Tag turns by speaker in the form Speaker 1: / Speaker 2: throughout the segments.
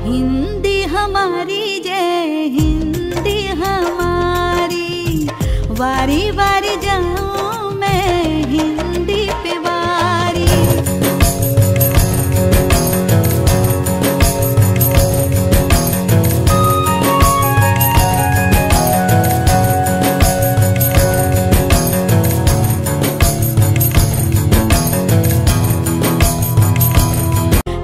Speaker 1: हिंदी हमारी जय हिंदी हमारी, वारी वारी जाऊं मैं हिंदी पे वारी।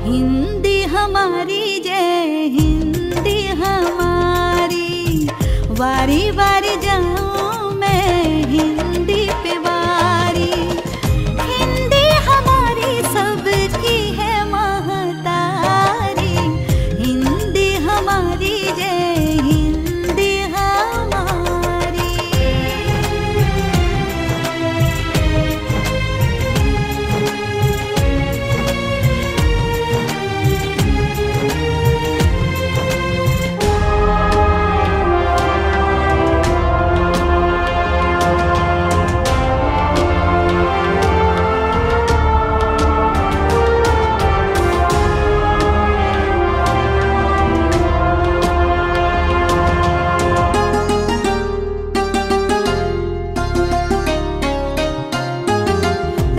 Speaker 1: हिंदी हमारी जय हिंदी हमारी, वारी वारी जाऊं मैं हिंदी पे वारी। हिंदी हमारी सबकी है महतारी, हिंदी हमारी जय हिंदी हमारी।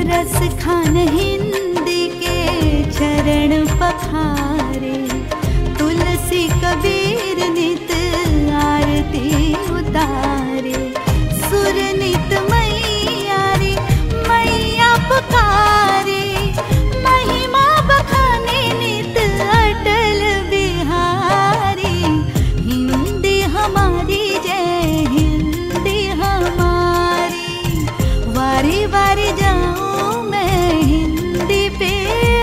Speaker 1: रस खान हिंदी के चरण पखारे, तुलसी कबीर नित आरती उतारे। सुर नित मैया रे मैया पुकारे, महिमा बखाने नित अटल बिहारी। हिंदी हमारी जय हिंदी हमारी, वारी वारी जाऊं मैं हिंदी पे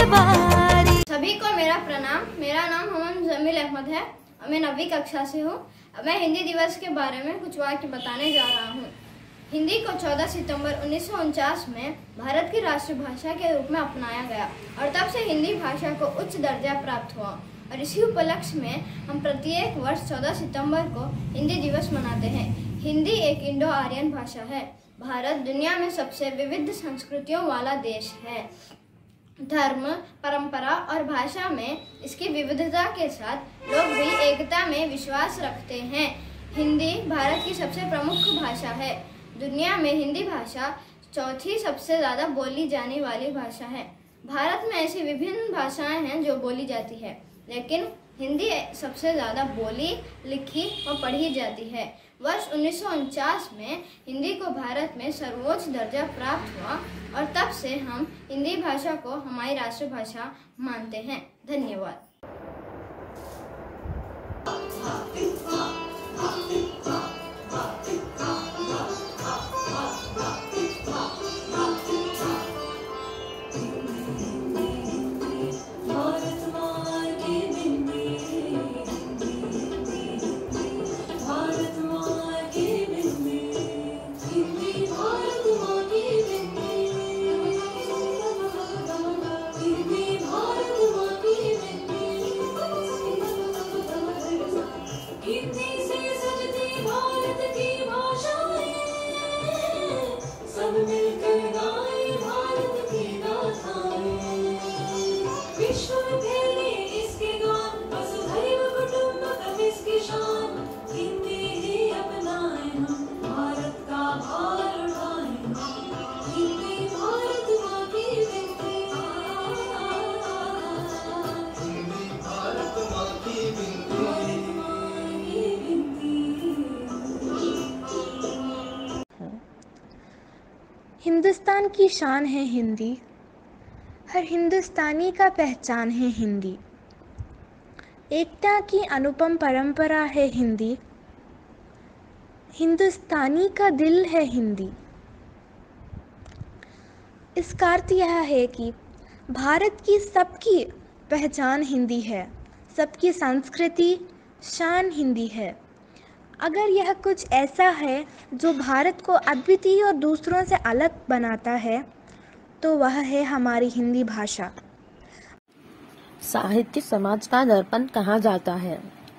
Speaker 1: वारी।
Speaker 2: सभी को मेरा प्रणाम। मेरा नाम मोहम्मद मुजम्मिल अहमद है और मैं 9वीं कक्षा से हूँ। अब मैं हिंदी दिवस के बारे में कुछ वाक्य बताने जा रहा हूँ। हिंदी को 14 सितंबर 1949 में भारत की राष्ट्रभाषा के रूप में अपनाया गया और तब से हिंदी भाषा को उच्च दर्जा प्राप्त हुआ। और इसी उपलक्ष्य में हम प्रत्येक वर्ष 14 सितंबर को हिंदी दिवस मनाते हैं। हिंदी एक इंडो आर्यन भाषा है। भारत दुनिया में सबसे विविध संस्कृतियों वाला देश है। धर्म, परंपरा और भाषा में इसकी विविधता के साथ लोग भी एकता में विश्वास रखते हैं। हिंदी भारत की सबसे प्रमुख भाषा है। दुनिया में हिंदी भाषा चौथी सबसे ज़्यादा बोली जाने वाली भाषा है। भारत में ऐसी विभिन्न भाषाएं हैं जो बोली जाती है, लेकिन हिंदी सबसे ज़्यादा बोली, लिखी और पढ़ी जाती है। वर्ष 1949 में हिंदी को भारत में सर्वोच्च दर्जा प्राप्त हुआ और तब से हम हिंदी भाषा को हमारी राष्ट्रभाषा मानते हैं। धन्यवाद।
Speaker 3: हिंदुस्तान की शान है हिंदी, हर हिंदुस्तानी का पहचान है हिंदी। एकता की अनुपम परंपरा है हिंदी, हिंदुस्तानी का दिल है हिंदी। इसका अर्थ यह है कि भारत की सबकी पहचान हिंदी है, सबकी संस्कृति शान हिंदी है। अगर यह कुछ ऐसा है जो भारत को अद्वितीय और दूसरों से अलग बनाता है तो वह है हमारी हिंदी भाषा।
Speaker 4: साहित्य समाज का दर्पण कहा जाता है।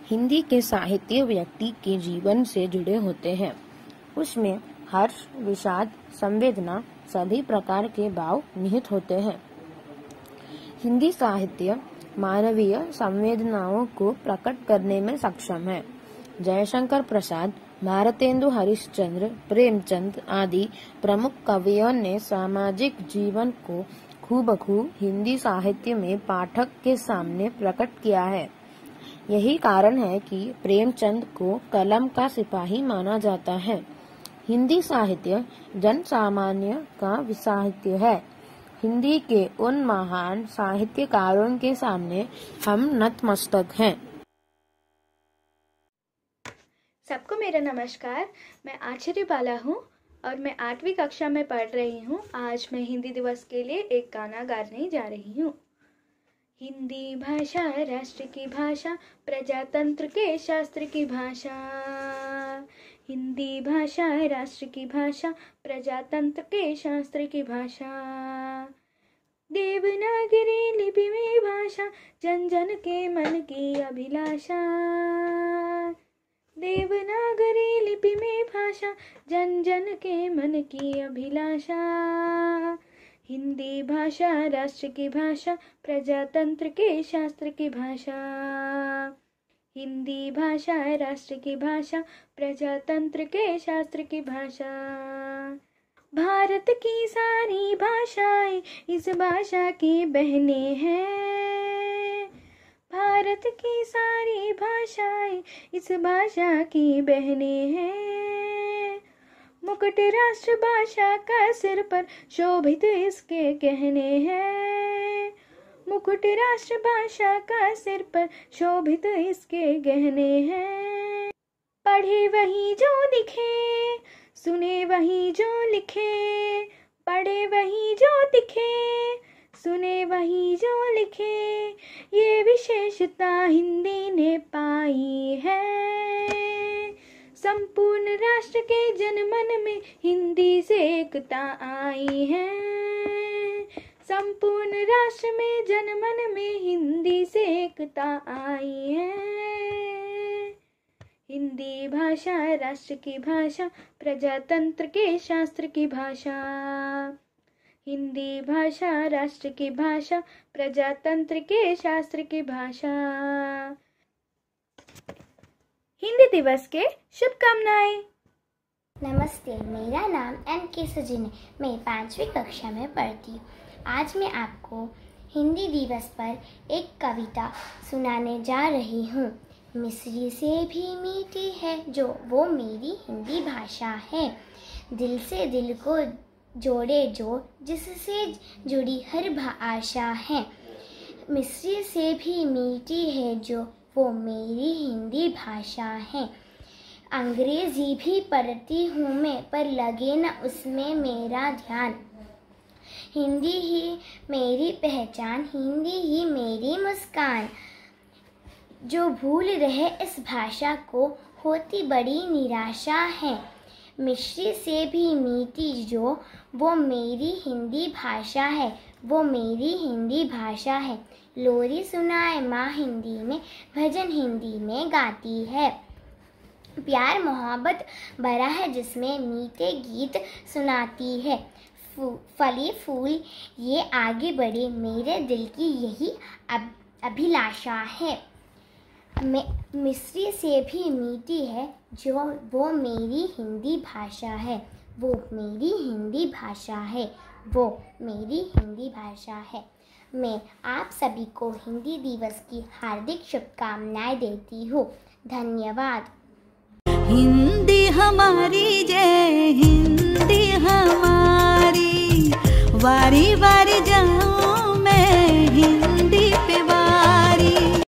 Speaker 4: हिंदी के साहित्य व्यक्ति के जीवन से जुड़े होते हैं। उसमें हर्ष, विषाद, संवेदना सभी प्रकार के भाव निहित होते हैं। हिंदी साहित्य मानवीय संवेदनाओं को प्रकट करने में सक्षम है। जयशंकर प्रसाद, भारतेंदु हरिश्चंद्र, प्रेमचंद आदि प्रमुख कवियों ने सामाजिक जीवन को खूबखूब हिंदी साहित्य में पाठक के सामने प्रकट किया है। यही कारण है कि प्रेमचंद को कलम का सिपाही माना जाता है। हिंदी साहित्य जन सामान्य का साहित्य है। हिंदी के उन महान साहित्यकारों के सामने हम नतमस्तक हैं।
Speaker 3: सबको मेरा नमस्कार। मैं आश्चर्य बाला हूँ और मैं 8वीं कक्षा में पढ़ रही हूँ। आज मैं हिंदी दिवस के लिए एक गाना गाने जा रही हूँ। हिंदी भाषा राष्ट्र की भाषा, प्रजातंत्र के शास्त्र की भाषा। हिंदी भाषा राष्ट्र की भाषा, प्रजातंत्र के शास्त्र की भाषा। देवनागरी लिपि में भाषा, जन जन के मन की अभिलाषा। देवनागरी लिपि में भाषा, जन जन के मन की अभिलाषा। हिंदी भाषा राष्ट्र की भाषा, प्रजातंत्र के शास्त्र की भाषा। हिंदी भाषा राष्ट्र की भाषा, प्रजातंत्र के शास्त्र की भाषा। भारत की सारी भाषाएं इस भाषा की बहनें हैं। भारत की सारी भाषाएं इस भाषा की बहनें हैं। मुकुट राष्ट्र भाषा का सिर पर शोभित इसके कहने हैं। मुकुट राष्ट्र भाषा का सिर पर शोभित इसके गहने हैं। पढ़े वही जो दिखे, सुने वही जो लिखे। पढ़े वही जो दिखे, सुने वही जो लिखे। ये विशेषता हिंदी ने पाई है। संपूर्ण राष्ट्र के जनमन में हिंदी से एकता आई है। संपूर्ण राष्ट्र में जनमन में हिंदी से एकता आई है। हिंदी भाषा राष्ट्र की भाषा, प्रजातंत्र के शास्त्र की भाषा। हिंदी भाषा राष्ट्र की भाषा, प्रजातंत्र के शास्त्र की भाषा। हिंदी दिवस के शुभकामनाएं।
Speaker 5: नमस्ते, मेरा नाम NK सजिन है। मैं 5वीं कक्षा में पढ़ती हूँ। आज मैं आपको हिंदी दिवस पर एक कविता सुनाने जा रही हूँ। मिस्री से भी मीठी है जो वो मेरी हिंदी भाषा है। दिल से दिल को जोड़े जो जिससे जुड़ी हर भाषा है। मिस्री से भी मीठी है जो वो मेरी हिंदी भाषा है। अंग्रेजी भी पढ़ती हूँ मैं, पर लगे न उसमें मेरा ध्यान। हिंदी ही मेरी पहचान, हिंदी ही मेरी मुस्कान। जो भूल रहे इस भाषा को होती बड़ी निराशा है। मिश्री से भी मीठी जो वो मेरी हिंदी भाषा है, वो मेरी हिंदी भाषा है। लोरी सुनाए माँ हिंदी में, भजन हिंदी में गाती है। प्यार मोहब्बत भरा है जिसमें मीठे गीत सुनाती है। फली फूल ये आगे बढ़े, मेरे दिल की यही अभिलाषा है। मिस्री से भी मीठी है जो वो मेरी हिंदी भाषा है, वो मेरी हिंदी भाषा है, वो मेरी हिंदी भाषा है। मैं आप सभी को हिंदी दिवस की हार्दिक शुभकामनाएं देती हूँ। धन्यवाद।
Speaker 1: हिंदी हमारी जय हिंदी हमारी, वारी वारी